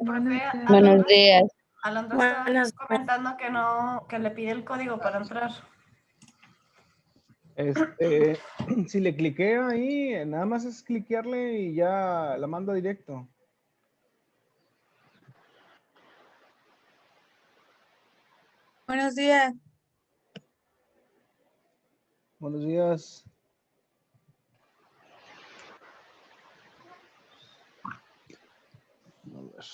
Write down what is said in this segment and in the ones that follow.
Profe, Buenos días. Alondra está comentando que no, que le pide el código para entrar. Si le cliqueo ahí, nada más es cliquearle y ya la manda directo. Buenos días. Buenos días. A ver.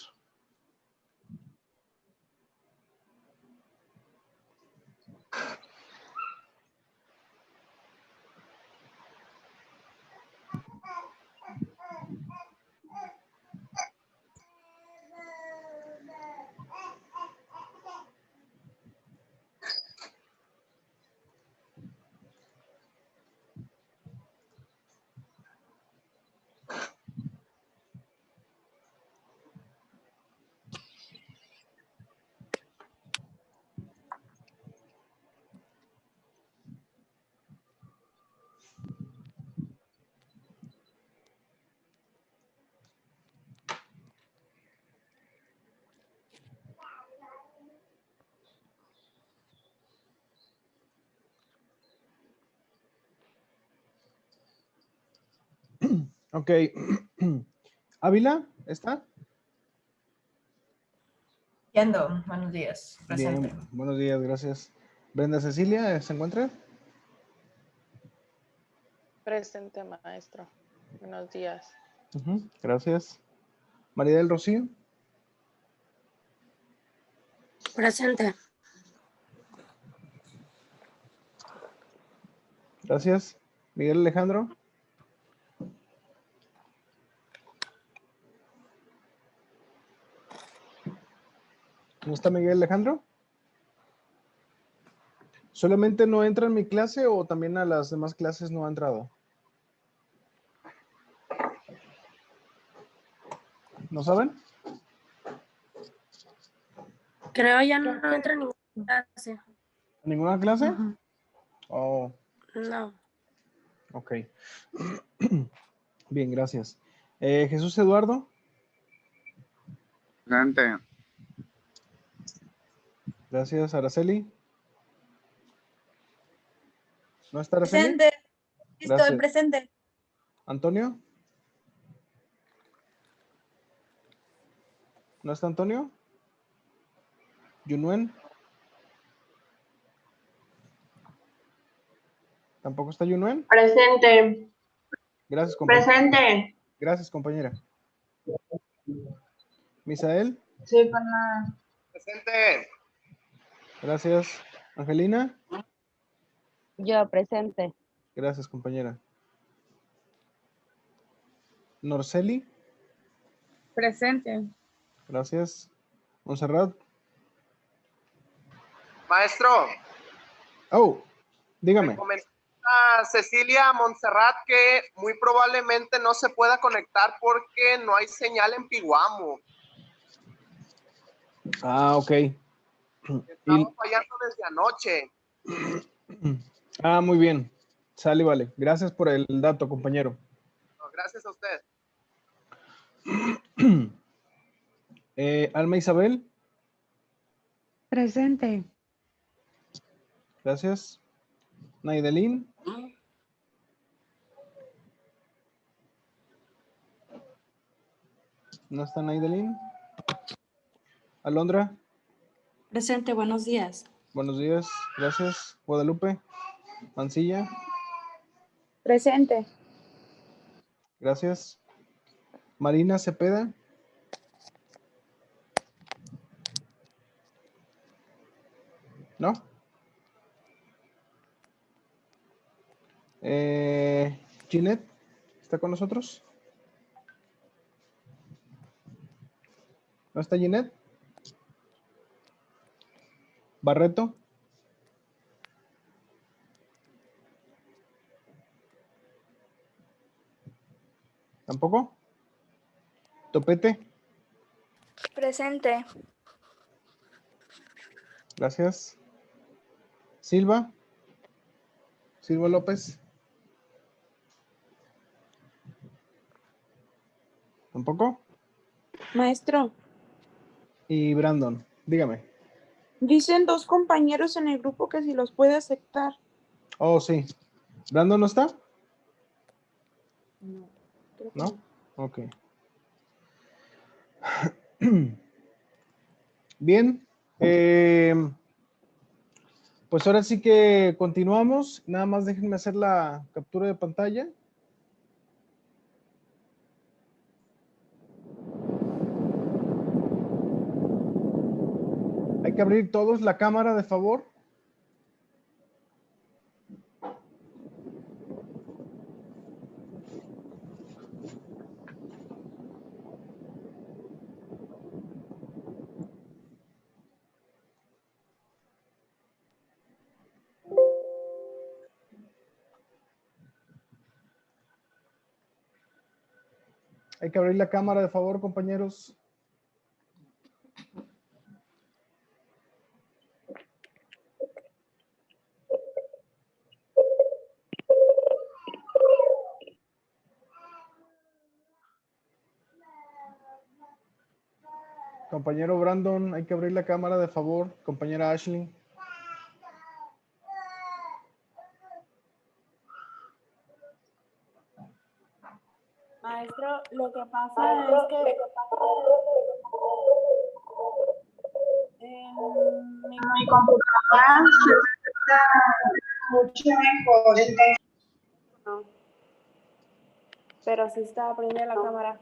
Ok. ¿Ávila está? Yendo, buenos días. Presente. Bien, buenos días, gracias. Brenda Cecilia, ¿se encuentra? Presente, maestro. Buenos días. Gracias. María del Rocío. Presente. Gracias. Miguel Alejandro. ¿No está Miguel Alejandro? ¿Solamente no entra en mi clase o también a las demás clases no ha entrado? ¿No saben? Creo ya no entra en ninguna clase. ¿Ninguna clase? Oh, No. ok. Bien, gracias. Jesús Eduardo. Presente. Gracias, Araceli. ¿No está Araceli? Presente. Estoy Gracias. presente. ¿Antonio? ¿No está Antonio? ¿Yunuen? ¿Tampoco está Yunuen? Presente. Gracias, compañera. Presente. Gracias, compañera. ¿Misael? Sí, con la... Presente. Gracias. ¿Angelina? Yo presente. Gracias, compañera. ¿Norceli? Presente. Gracias. ¿Montserrat? Maestro, Oh, dígame. me comentó a Cecilia Montserrat que muy probablemente no se pueda conectar porque no hay señal en Piguamo. Ah, ok. Estamos fallando desde anoche. Ah, muy bien. Sale, vale. Gracias por el dato, compañero. No, gracias a usted. Alma Isabel. Presente. Gracias. Naidelín. ¿No está Naidelín? Alondra. Presente, buenos días. Buenos días. Gracias. Guadalupe. Mancilla. Presente. Gracias. Marina Cepeda. ¿No? Ginette, ¿está con nosotros? ¿No está Ginette? Barreto. ¿Tampoco? Topete. Presente. Gracias. Silva. Silva López. ¿Tampoco? Maestro, Y Brandon, dígame. Dicen 2 compañeros en el grupo que si los puede aceptar. Oh, sí. ¿Brandon no está? No, creo que ¿No? Ok. Bien. Pues ahora sí que continuamos. Nada más déjenme hacer la captura de pantalla. Hay que abrir todos la cámara, de favor. Hay que abrir la cámara, de favor, compañeros. Compañero Brandon, hay que abrir la cámara, de favor. Compañera Ashley. Maestro, lo que pasa es que en mi computadora se escucha mucho mejor. Entonces, no. Pero sí está prendida la cámara.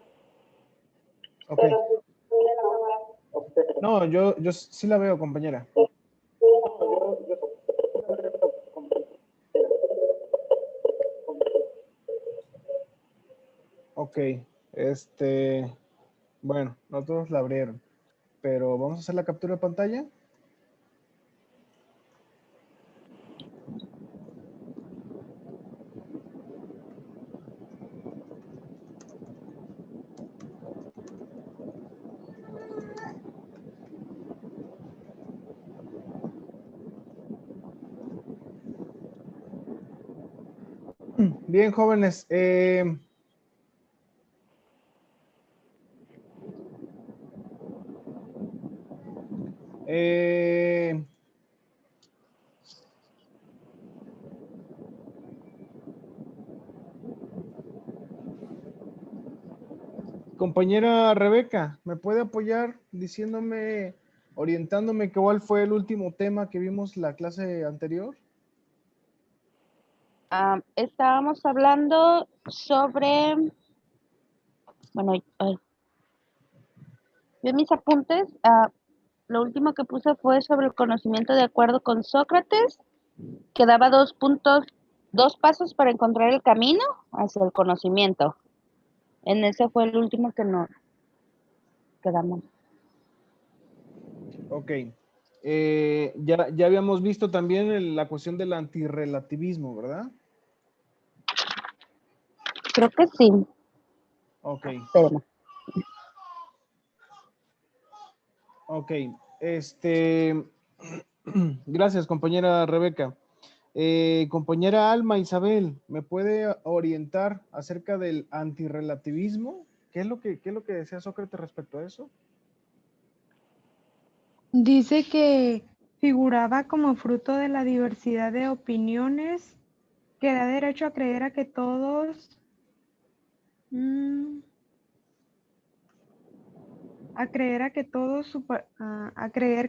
Ok. No, yo sí la veo, compañera. Ok. Bueno, no todos la abrieron. Pero vamos a hacer la captura de pantalla. Bien, jóvenes. Compañera Rebeca, ¿me puede apoyar diciéndome, orientándome cuál fue el último tema que vimos la clase anterior? Estábamos hablando sobre, bueno, yo en mis apuntes, lo último que puse fue sobre el conocimiento de acuerdo con Sócrates, que daba 2 pasos para encontrar el camino hacia el conocimiento. En ese fue el último que nos quedamos. Ok. Ya habíamos visto también la cuestión del antirrelativismo, ¿verdad? Creo que sí. Ok. Espérame. Ok. Gracias, compañera Rebeca. Compañera Alma Isabel, ¿me puede orientar acerca del antirrelativismo? ¿Qué es lo que decía Sócrates respecto a eso? Dice que figuraba como fruto de la diversidad de opiniones que da derecho a creer a que todos, a creer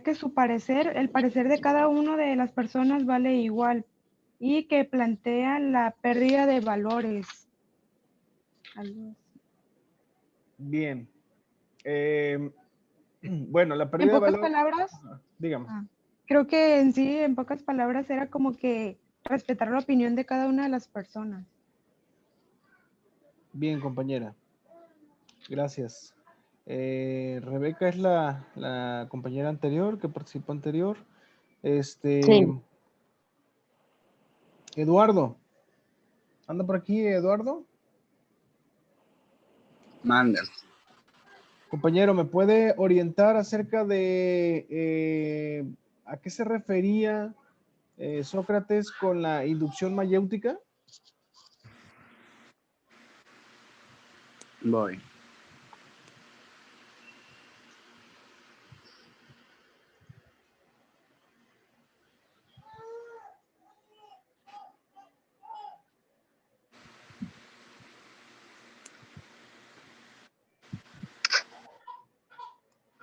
que su parecer, el parecer de cada uno de las personas vale igual y que plantea la pérdida de valores. Algo así. Bien. Bueno, la En pérdida de pocas valor. palabras, Dígame. creo que en sí, en pocas palabras, era como que respetar la opinión de cada una de las personas. Bien, compañera. Gracias. Rebeca es la compañera anterior que participó anterior. Sí. Eduardo. ¿Anda por aquí, Eduardo? Manda. Compañero, ¿me puede orientar acerca de a qué se refería Sócrates con la inducción mayéutica? Voy.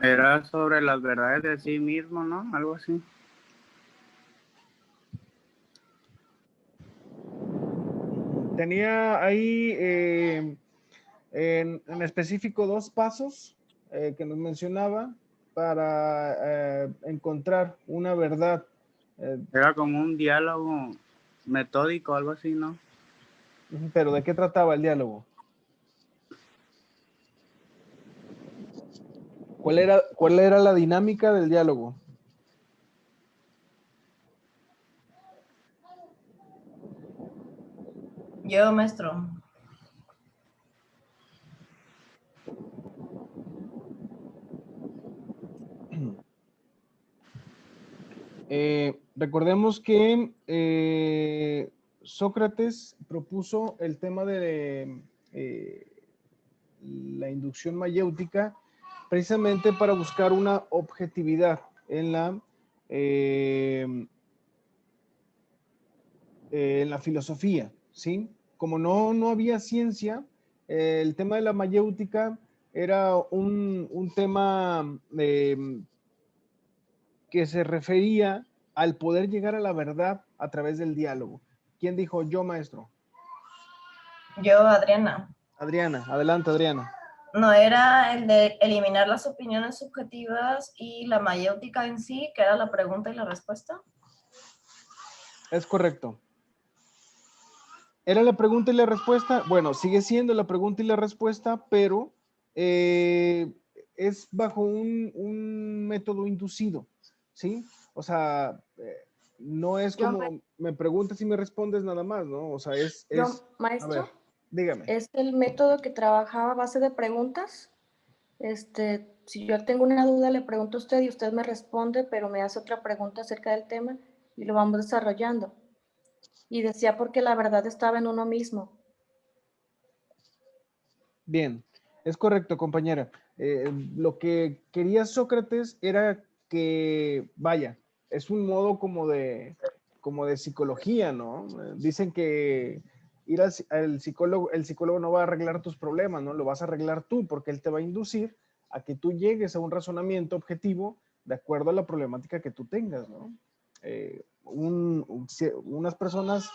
Era sobre las verdades de sí mismo, ¿no? Algo así. Tenía ahí en específico 2 pasos que nos mencionaba para encontrar una verdad. Era como un diálogo metódico, algo así, ¿no? Pero ¿de qué trataba el diálogo? ¿Cuál era la dinámica del diálogo? Yo, maestro. Recordemos que Sócrates propuso el tema de la inducción mayéutica precisamente para buscar una objetividad en la filosofía, ¿sí? Como no había ciencia, el tema de la mayéutica era un tema que se refería al poder llegar a la verdad a través del diálogo. ¿Quién dijo yo, maestro? Yo, Adriana. Adriana, adelante, Adriana. ¿No era el de eliminar las opiniones subjetivas y la mayéutica en sí, que era la pregunta y la respuesta? Es correcto. ¿Era la pregunta y la respuesta? Bueno, sigue siendo la pregunta y la respuesta, pero es bajo un método inducido, ¿sí? O sea, no es como me preguntas y me respondes nada más, ¿no? O sea, Maestro, a ver, dígame. es el método que trabajaba a base de preguntas. Si yo tengo una duda, le pregunto a usted y usted me responde, pero me hace otra pregunta acerca del tema y lo vamos desarrollando. Y decía porque la verdad estaba en uno mismo. Bien, es correcto, compañera. Lo que quería Sócrates era que, vaya, es un modo como de psicología, ¿no? Dicen que ir al psicólogo, el psicólogo no va a arreglar tus problemas, ¿no? Lo vas a arreglar tú, porque él te va a inducir a que tú llegues a un razonamiento objetivo de acuerdo a la problemática que tú tengas, ¿no? Unas personas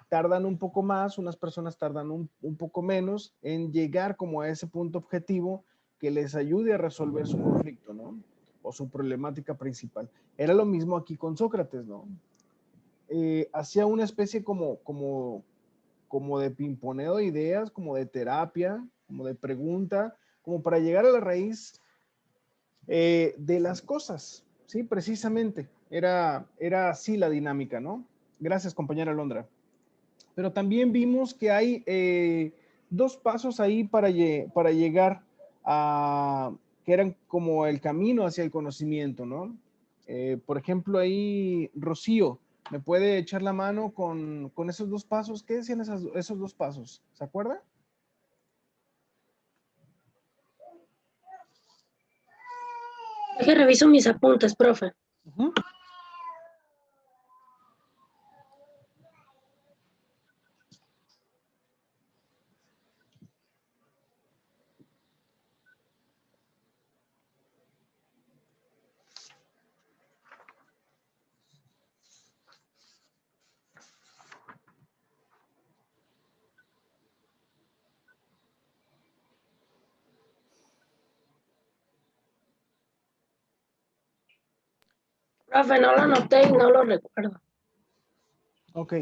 tardan un poco más, unas personas tardan un poco menos en llegar como a ese punto objetivo que les ayude a resolver su conflicto, ¿no? O su problemática principal. Era lo mismo aquí con Sócrates, ¿no? Hacía una especie como de pimponeo de ideas, como de terapia, como de pregunta, como para llegar a la raíz de las cosas, ¿sí? Precisamente. Era así la dinámica, ¿no? Gracias, compañera Londra. Pero también vimos que hay 2 pasos ahí para llegar a, que eran como el camino hacia el conocimiento, ¿no? Por ejemplo, ahí Rocío, ¿me puede echar la mano con esos 2 pasos? ¿Qué decían esos 2 pasos? ¿Se acuerda? Deje reviso mis apuntes, profe. Profe, no lo anoté y no lo recuerdo. Ok.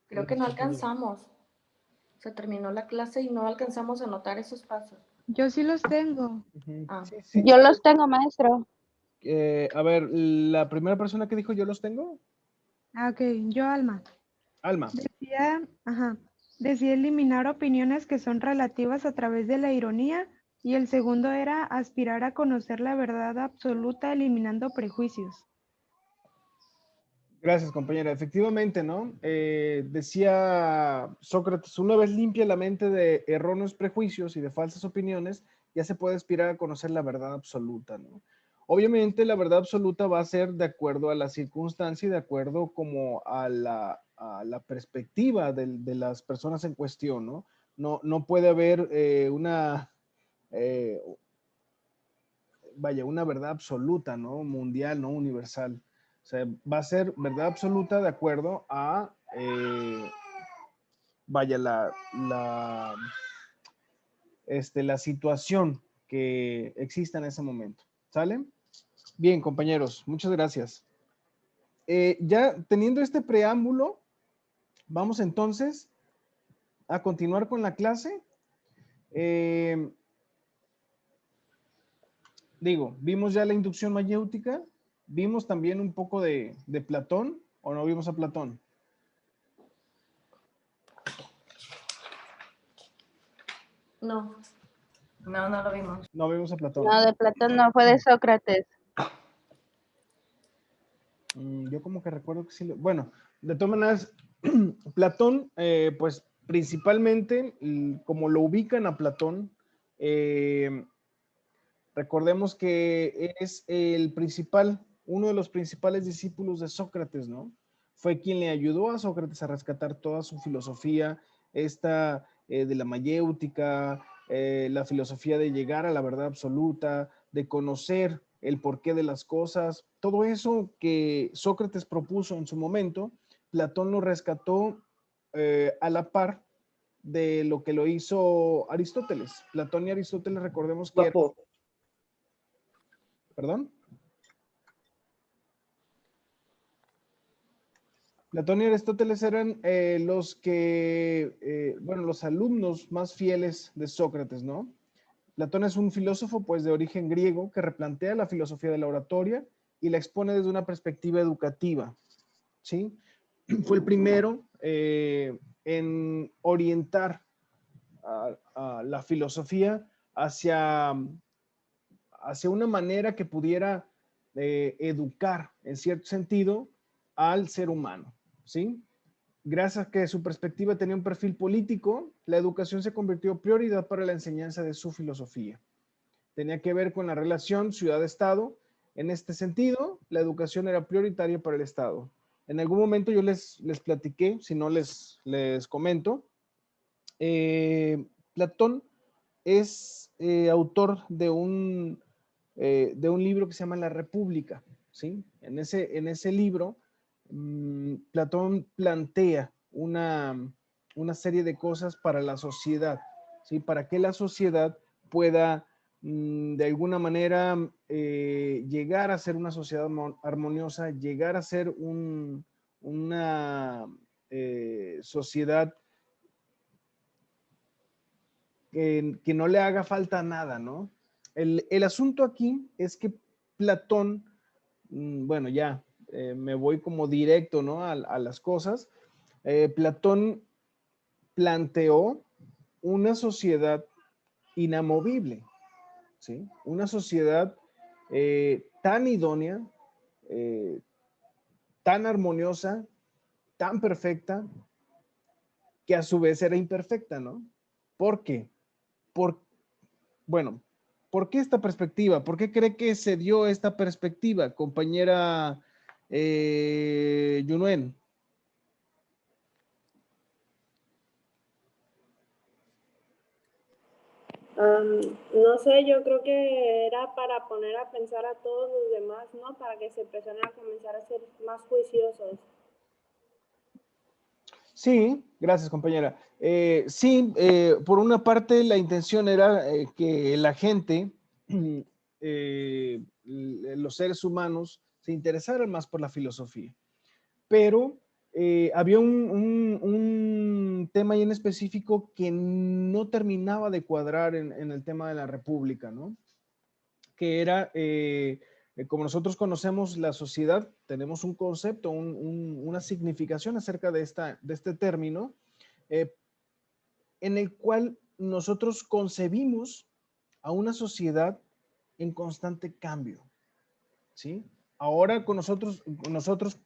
Creo que no alcanzamos. Se terminó la clase y no alcanzamos a anotar esos pasos. Yo sí los tengo. Sí. Yo los tengo, maestro. A ver, la primera persona que dijo yo los tengo. Ok, yo, Alma. Alma. Decía eliminar opiniones que son relativas a través de la ironía, y el segundo era aspirar a conocer la verdad absoluta eliminando prejuicios. Gracias, compañera. Efectivamente, ¿no? Decía Sócrates, una vez limpia la mente de erróneos prejuicios y de falsas opiniones, ya se puede aspirar a conocer la verdad absoluta, ¿no? Obviamente, la verdad absoluta va a ser de acuerdo a la circunstancia y de acuerdo como a la perspectiva de las personas en cuestión, ¿no? No puede haber vaya, una verdad absoluta, ¿no? Mundial, no universal. O sea, va a ser verdad absoluta de acuerdo a, vaya, la situación que exista en ese momento. ¿Sale? Bien, compañeros, muchas gracias. Ya teniendo este preámbulo, vamos entonces a continuar con la clase. Vimos ya la inducción mayéutica, vimos también un poco de Platón, ¿o no vimos a Platón? No. No, no lo vimos. No vimos a Platón. No, de Platón no, fue de Sócrates. Yo como que recuerdo que sí. Bueno, de todas maneras, Platón, pues principalmente, como lo ubican a Platón, recordemos que es uno de los principales discípulos de Sócrates, ¿no? Fue quien le ayudó a Sócrates a rescatar toda su filosofía, esta de la mayéutica, la filosofía de llegar a la verdad absoluta, de conocer el porqué de las cosas, todo eso que Sócrates propuso en su momento, Platón lo rescató a la par de lo que lo hizo Aristóteles. Platón y Aristóteles, recordemos que ¿Perdón? Platón y Aristóteles eran los alumnos más fieles de Sócrates, ¿no? Platón es un filósofo, pues, de origen griego que replantea la filosofía de la oratoria y la expone desde una perspectiva educativa, ¿sí? Fue el primero en orientar a la filosofía hacia una manera que pudiera educar, en cierto sentido, al ser humano, ¿sí? Gracias a que su perspectiva tenía un perfil político, la educación se convirtió en prioridad para la enseñanza de su filosofía. Tenía que ver con la relación ciudad-estado. En este sentido, la educación era prioritaria para el Estado. En algún momento yo les platiqué, si no les comento, Platón es autor de un libro que se llama La República, ¿sí? En ese libro, Platón plantea una serie de cosas para la sociedad, ¿sí? Para que la sociedad pueda, de alguna manera, llegar a ser una sociedad armoniosa, llegar a ser una sociedad que no le haga falta nada, ¿no? El asunto aquí es que Platón, bueno, ya me voy como directo, ¿no? A las cosas. Platón planteó una sociedad inamovible, ¿sí? Una sociedad tan idónea, tan armoniosa, tan perfecta, que a su vez era imperfecta, ¿no? ¿Por qué? Bueno, ¿por qué esta perspectiva? ¿Por qué cree que se dio esta perspectiva, compañera Yunuen? No sé, yo creo que era para poner a pensar a todos los demás, ¿no? Para que se empezaran a comenzar a ser más juiciosos. Sí, gracias, compañera. Sí, por una parte la intención era que la gente, los seres humanos, se interesaran más por la filosofía. Pero había un tema ahí en específico que no terminaba de cuadrar en el tema de la República, ¿no? Que era, como nosotros conocemos la sociedad, tenemos un concepto, una significación acerca de este término, en el cual nosotros concebimos a una sociedad en constante cambio, ¿sí? Ahora con nosotros,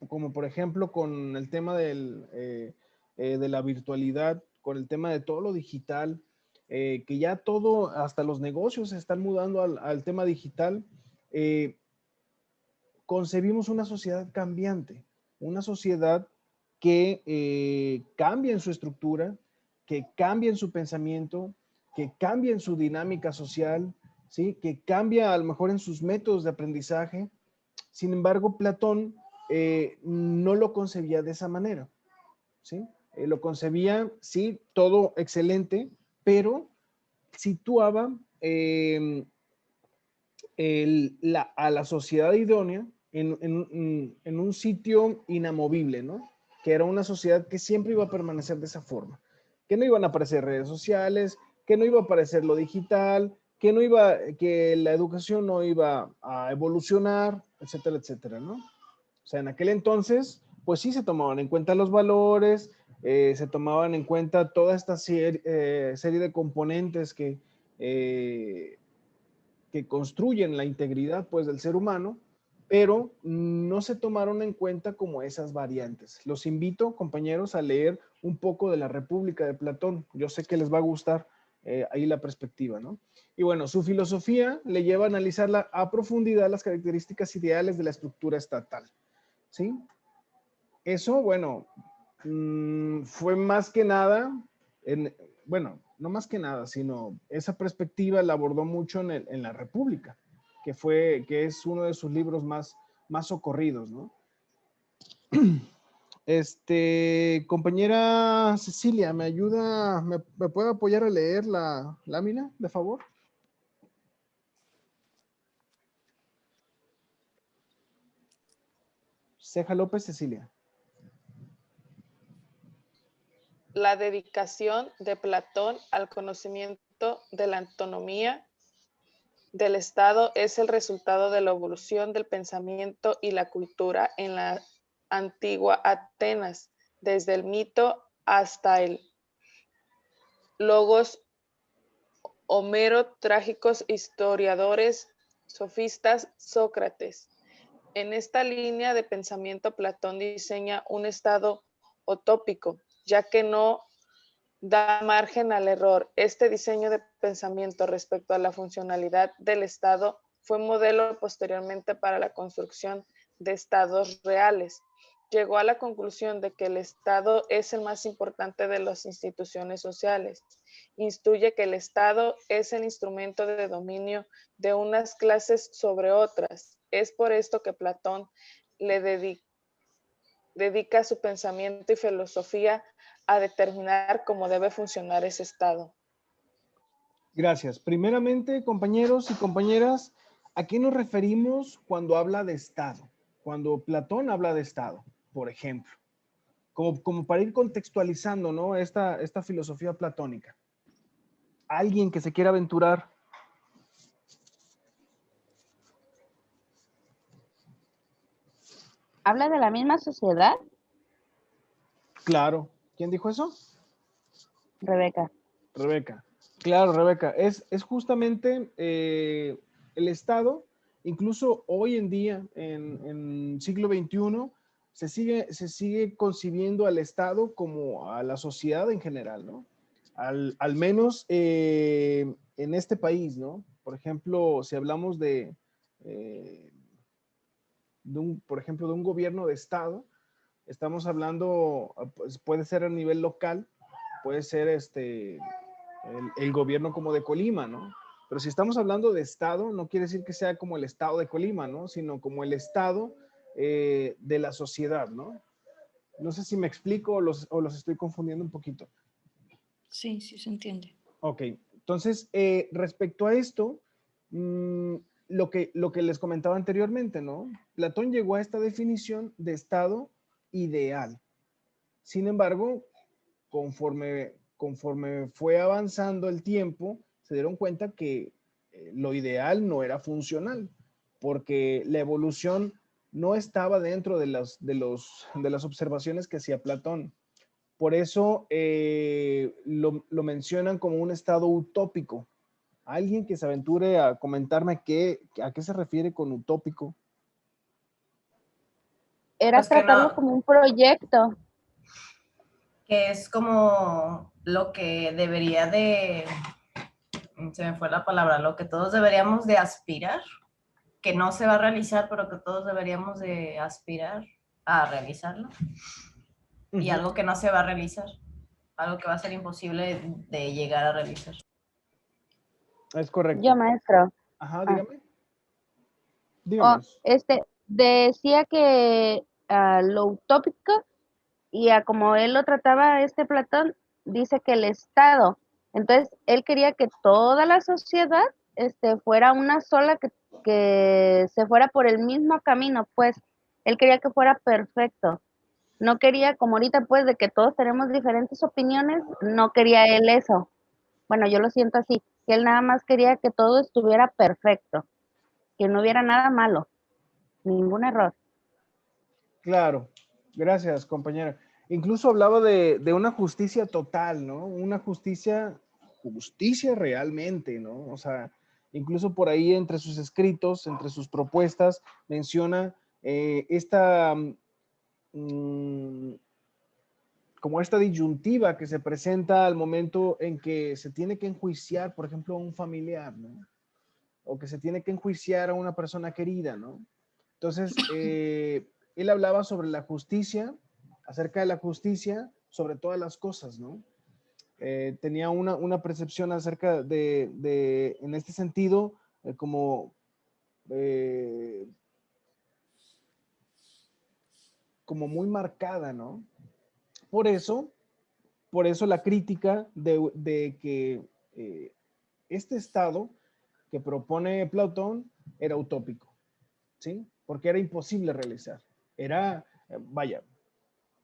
como por ejemplo con el tema de la virtualidad, con el tema de todo lo digital, que ya todo, hasta los negocios se están mudando al tema digital, concebimos una sociedad cambiante, una sociedad que cambia en su estructura, que cambia en su pensamiento, que cambia en su dinámica social, ¿sí? Que cambia a lo mejor en sus métodos de aprendizaje. Sin embargo, Platón no lo concebía de esa manera, ¿sí? Lo concebía, sí, todo excelente, pero situaba a la sociedad idónea en un sitio inamovible, ¿no? Que era una sociedad que siempre iba a permanecer de esa forma, que no iban a aparecer redes sociales, que no iba a aparecer lo digital, que la educación no iba a evolucionar, etcétera, etcétera, ¿no? O sea, en aquel entonces, pues sí se tomaban en cuenta los valores, se tomaban en cuenta toda esta serie de componentes que construyen la integridad, pues, del ser humano, pero no se tomaron en cuenta como esas variantes. Los invito, compañeros, a leer un poco de la República de Platón. Yo sé que les va a gustar ahí la perspectiva, ¿no? Y bueno, su filosofía le lleva a analizar a profundidad las características ideales de la estructura estatal, ¿sí? Eso, bueno, fue más que nada, bueno, no más que nada, sino esa perspectiva la abordó mucho en la República, que es uno de sus libros más socorridos, ¿no? Compañera Cecilia, ¿me ayuda, me puede apoyar a leer la lámina, de favor? Ceja López, Cecilia. La dedicación de Platón al conocimiento de la autonomía del Estado es el resultado de la evolución del pensamiento y la cultura en la antigua Atenas, desde el mito hasta el logos, Homero, trágicos historiadores, sofistas, Sócrates. En esta línea de pensamiento, Platón diseña un Estado utópico, ya que no da margen al error. Este diseño de pensamiento respecto a la funcionalidad del Estado fue modelo posteriormente para la construcción de estados reales. Llegó a la conclusión de que el Estado es el más importante de las instituciones sociales. Instruye que el Estado es el instrumento de dominio de unas clases sobre otras. Es por esto que Platón le dedica su pensamiento y filosofía a determinar cómo debe funcionar ese Estado. Gracias. Primeramente, compañeros y compañeras, ¿a qué nos referimos cuando habla de Estado? Cuando Platón habla de Estado, por ejemplo. Como para ir contextualizando, ¿no? Esta filosofía platónica. ¿Alguien que se quiera aventurar? ¿Habla de la misma sociedad? Claro. ¿Quién dijo eso? Rebeca. Rebeca. Claro, Rebeca. Es justamente el Estado, incluso hoy en día, en siglo XXI, se sigue concibiendo al Estado como a la sociedad en general, ¿no? Al menos en este país, ¿no? Por ejemplo, si hablamos por ejemplo, de un gobierno de Estado, estamos hablando, pues, puede ser a nivel local, puede ser el gobierno como de Colima, ¿no? Pero si estamos hablando de Estado, no quiere decir que sea como el Estado de Colima, ¿no? Sino como el Estado de la sociedad, ¿no? No sé si me explico o los estoy confundiendo un poquito. Sí, sí se entiende. Ok, entonces, respecto a esto, lo que les comentaba anteriormente, ¿no? Platón llegó a esta definición de Estado ideal. Sin embargo, conforme fue avanzando el tiempo, se dieron cuenta que lo ideal no era funcional, porque la evolución no estaba dentro de las observaciones que hacía Platón. Por eso lo mencionan como un estado utópico. ¿Alguien que se aventure a comentarme a qué se refiere con utópico? Era Pues que tratarlo no, como un proyecto. que es como lo que debería de, se me fue la palabra, lo que todos deberíamos de aspirar, que no se va a realizar, pero que todos deberíamos de aspirar a realizarlo. Y algo que no se va a realizar, algo que va a ser imposible de llegar a realizar. Es correcto. Yo, maestro. Ajá, dígame. Oh, Díganos. decía que lo utópico y a como él lo trataba Platón, dice que el Estado, entonces él quería que toda la sociedad fuera una sola, que se fuera por el mismo camino, pues él quería que fuera perfecto. No quería, como ahorita pues, de que todos tenemos diferentes opiniones, no quería él eso. Bueno, yo lo siento así, que él nada más quería que todo estuviera perfecto, que no hubiera nada malo, ningún error. Claro, gracias, compañera. Incluso hablaba de una justicia total, ¿no? Una justicia realmente, ¿no? O sea, incluso por ahí entre sus escritos, entre sus propuestas, menciona como esta disyuntiva que se presenta al momento en que se tiene que enjuiciar, por ejemplo, a un familiar, ¿no? O que se tiene que enjuiciar a una persona querida, ¿no? Entonces, él hablaba sobre la justicia, acerca de la justicia, sobre todas las cosas, ¿no? Tenía una percepción acerca en este sentido, como muy marcada, ¿no? Por eso la crítica de que este estado que propone Platón era utópico, ¿sí? Porque era imposible realizar. Era, vaya,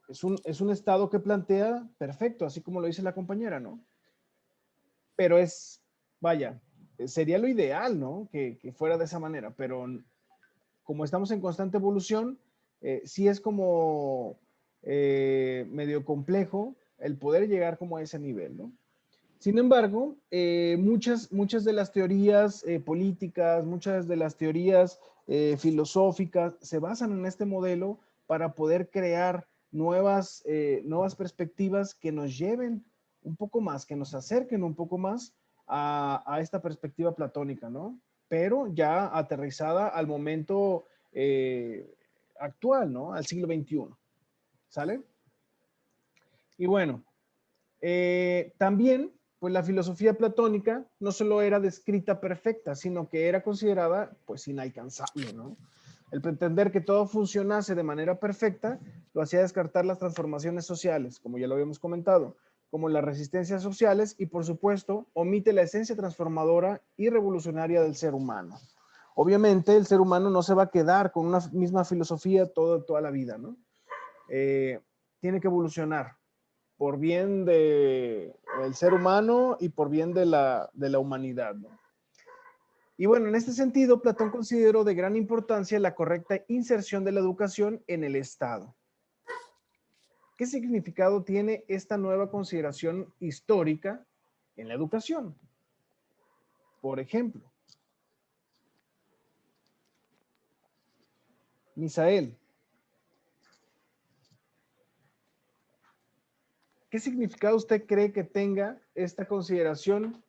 es un estado que plantea perfecto, así como lo dice la compañera, ¿no? Pero vaya, sería lo ideal, ¿no? Que fuera de esa manera, pero como estamos en constante evolución, sí es como medio complejo el poder llegar como a ese nivel, ¿no? Sin embargo, muchas de las teorías políticas, muchas de las teorías filosóficas se basan en este modelo para poder crear nuevas perspectivas que nos lleven un poco más, que nos acerquen un poco más a esta perspectiva platónica, ¿no? Pero ya aterrizada al momento actual, ¿no? Al siglo XXI. ¿Sale? Y bueno, también, pues la filosofía platónica no solo era descrita perfecta, sino que era considerada, pues, inalcanzable, ¿no? El pretender que todo funcionase de manera perfecta lo hacía descartar las transformaciones sociales, como ya lo habíamos comentado, como las resistencias sociales y, por supuesto, omite la esencia transformadora y revolucionaria del ser humano. Obviamente, el ser humano no se va a quedar con una misma filosofía toda la vida, ¿no? Tiene que evolucionar por bien del ser humano y por bien de la humanidad, ¿no? Y bueno, en este sentido, Platón consideró de gran importancia la correcta inserción de la educación en el Estado. ¿Qué significado tiene esta nueva consideración histórica en la educación? Por ejemplo, Misael, ¿qué significado usted cree que tenga esta consideración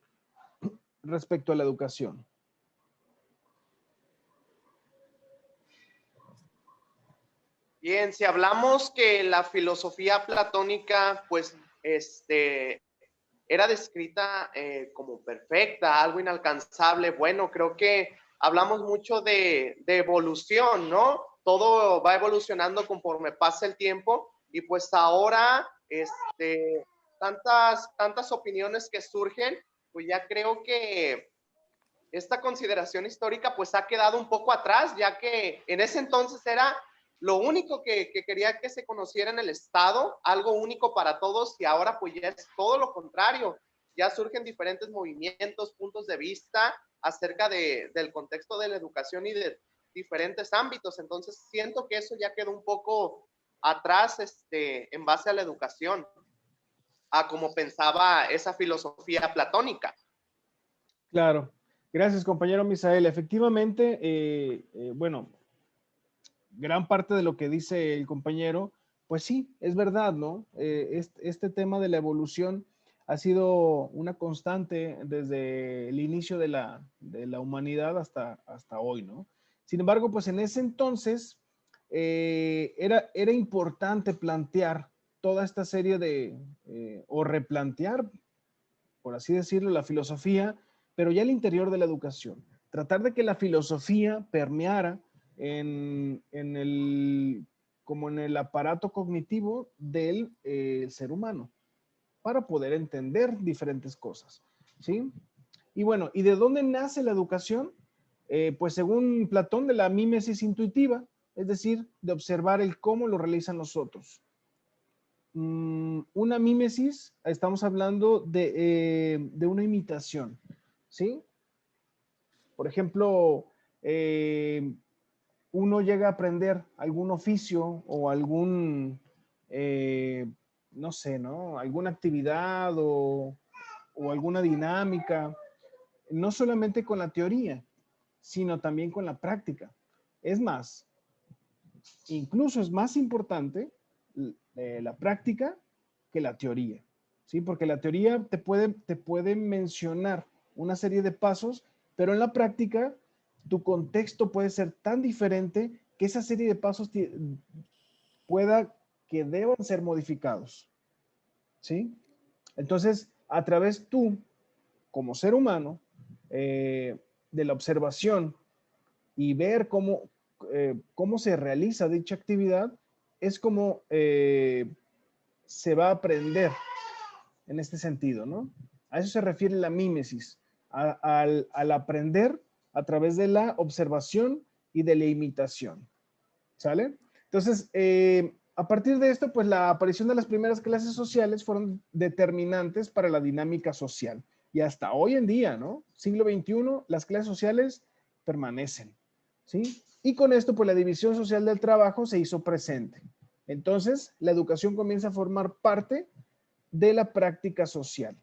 respecto a la educación? Bien, si hablamos que la filosofía platónica, pues, era descrita como perfecta, algo inalcanzable, bueno, creo que hablamos mucho de evolución, ¿no? Todo va evolucionando conforme pasa el tiempo y pues ahora, tantas opiniones que surgen, pues ya creo que esta consideración histórica pues ha quedado un poco atrás, ya que en ese entonces era lo único que quería que se conociera en el Estado, algo único para todos, y ahora pues ya es todo lo contrario. Ya surgen diferentes movimientos, puntos de vista acerca del contexto de la educación y de diferentes ámbitos. Entonces siento que eso ya quedó un poco atrás en base a la educación, a como pensaba esa filosofía platónica. Claro. Gracias, compañero Misael. Efectivamente, bueno, gran parte de lo que dice el compañero, pues sí, es verdad, ¿no? Este tema de la evolución ha sido una constante desde el inicio de la humanidad hasta hoy, ¿no? Sin embargo, pues en ese entonces era importante plantear toda esta serie o replantear, por así decirlo, la filosofía, pero ya al interior de la educación, tratar de que la filosofía permeara como en el aparato cognitivo del ser humano, para poder entender diferentes cosas, ¿sí? Y bueno, ¿y de dónde nace la educación? Pues según Platón, de la mímesis intuitiva, es decir, de observar el cómo lo realizan los otros. Una mímesis, estamos hablando de una imitación, ¿sí? Por ejemplo, uno llega a aprender algún oficio o algún, no sé, ¿no? Alguna actividad o alguna dinámica, no solamente con la teoría, sino también con la práctica. Es más, incluso es más importante la práctica que la teoría, ¿sí? Porque la teoría te puede mencionar una serie de pasos, pero en la práctica tu contexto puede ser tan diferente que esa serie de pasos pueda que deban ser modificados, ¿sí? Entonces, a través tú, como ser humano, de la observación y ver cómo se realiza dicha actividad, es como se va a aprender en este sentido, ¿no? A eso se refiere la mímesis, al aprender a través de la observación y de la imitación, ¿sale? Entonces, a partir de esto, pues la aparición de las primeras clases sociales fueron determinantes para la dinámica social. Y hasta hoy en día, ¿no? Siglo XXI, las clases sociales permanecen, ¿sí? Y con esto, pues la división social del trabajo se hizo presente. Entonces, la educación comienza a formar parte de la práctica social.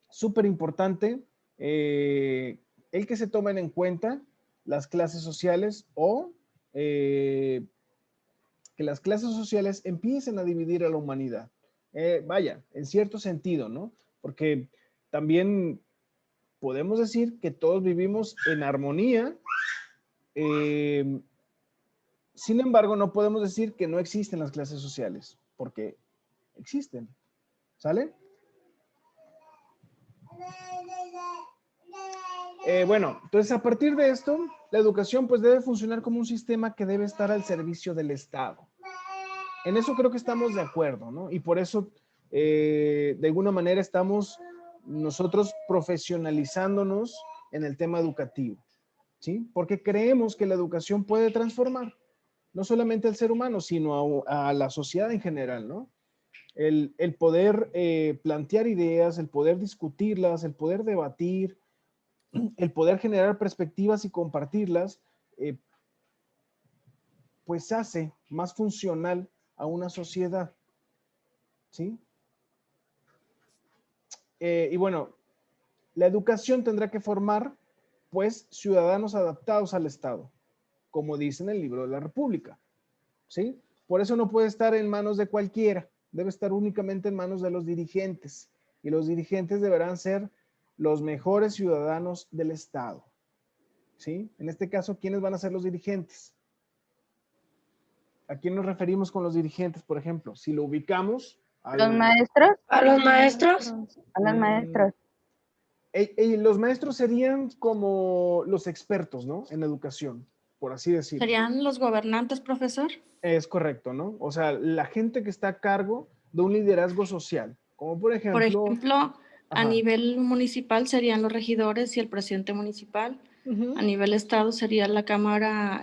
Súper importante el que se tomen en cuenta las clases sociales o que las clases sociales empiecen a dividir a la humanidad. Vaya, en cierto sentido, ¿no? Porque también podemos decir que todos vivimos en armonía. Sin embargo, no podemos decir que no existen las clases sociales, porque existen. ¿Sale? Bueno, entonces a partir de esto, la educación pues debe funcionar como un sistema que debe estar al servicio del Estado. En eso creo que estamos de acuerdo, ¿no? Y por eso, de alguna manera, estamos nosotros profesionalizándonos en el tema educativo, ¿sí? Porque creemos que la educación puede transformar no solamente al ser humano, sino a la sociedad en general, ¿no? El poder plantear ideas, el poder discutirlas, el poder debatir, el poder generar perspectivas y compartirlas, pues hace más funcional a una sociedad, ¿sí? Y bueno, la educación tendrá que formar, pues, ciudadanos adaptados al Estado, como dice en el libro de la República, ¿sí? Por eso no puede estar en manos de cualquiera, debe estar únicamente en manos de los dirigentes, y los dirigentes deberán ser los mejores ciudadanos del Estado, ¿sí? En este caso, ¿quiénes van a ser los dirigentes? ¿A quién nos referimos con los dirigentes, por ejemplo? Si lo ubicamos... ¿Los maestros? ¿A los maestros? A los maestros. Los maestros serían como los expertos, ¿no? En educación, por así decirlo. ¿Serían los gobernantes, profesor? Es correcto, ¿no? O sea, la gente que está a cargo de un liderazgo social, como por ejemplo... Por ejemplo, a nivel municipal serían los regidores y el presidente municipal. A nivel estado sería la Cámara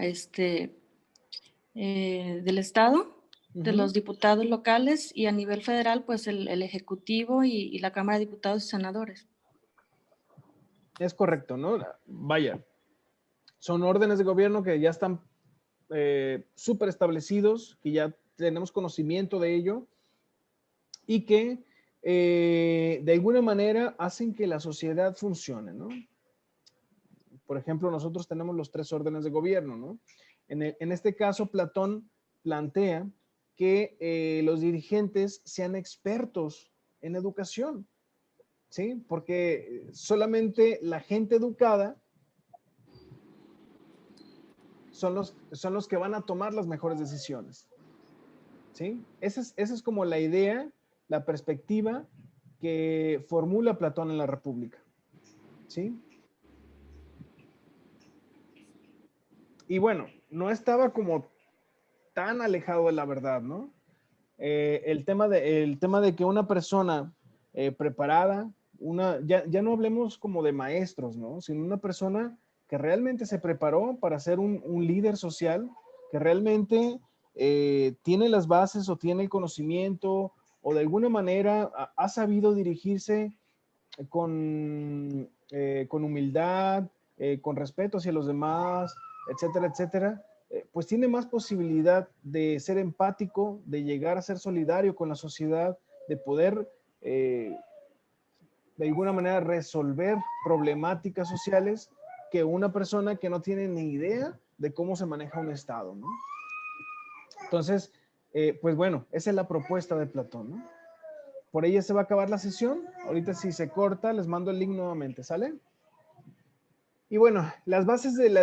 del Estado, de los diputados locales, y a nivel federal, pues el Ejecutivo y la Cámara de Diputados y Senadores. Es correcto, ¿no? Vaya, son órdenes de gobierno que ya están súper establecidos, que ya tenemos conocimiento de ello y que de alguna manera hacen que la sociedad funcione, ¿no? Por ejemplo, nosotros tenemos los 3 órdenes de gobierno, ¿no? En este caso, Platón plantea que los dirigentes sean expertos en educación, ¿sí? Porque solamente la gente educada son los que van a tomar las mejores decisiones, ¿sí? Esa es como la idea, la perspectiva que formula Platón en la República, ¿sí? Y bueno, no estaba como tan alejado de la verdad, ¿no? El tema de que una persona preparada, ya no hablemos como de maestros, ¿no? Sino una persona que realmente se preparó para ser un líder social, que realmente tiene las bases o tiene el conocimiento o de alguna manera ha sabido dirigirse con humildad, con respeto hacia los demás, etcétera, etcétera, pues tiene más posibilidad de ser empático, de llegar a ser solidario con la sociedad, de poder de alguna manera resolver problemáticas sociales que una persona que no tiene ni idea de cómo se maneja un Estado, ¿no? Entonces, pues bueno, esa es la propuesta de Platón, ¿no? Por ella se va a acabar la sesión. Ahorita si se corta, les mando el link nuevamente, ¿sale? Y bueno, las bases de la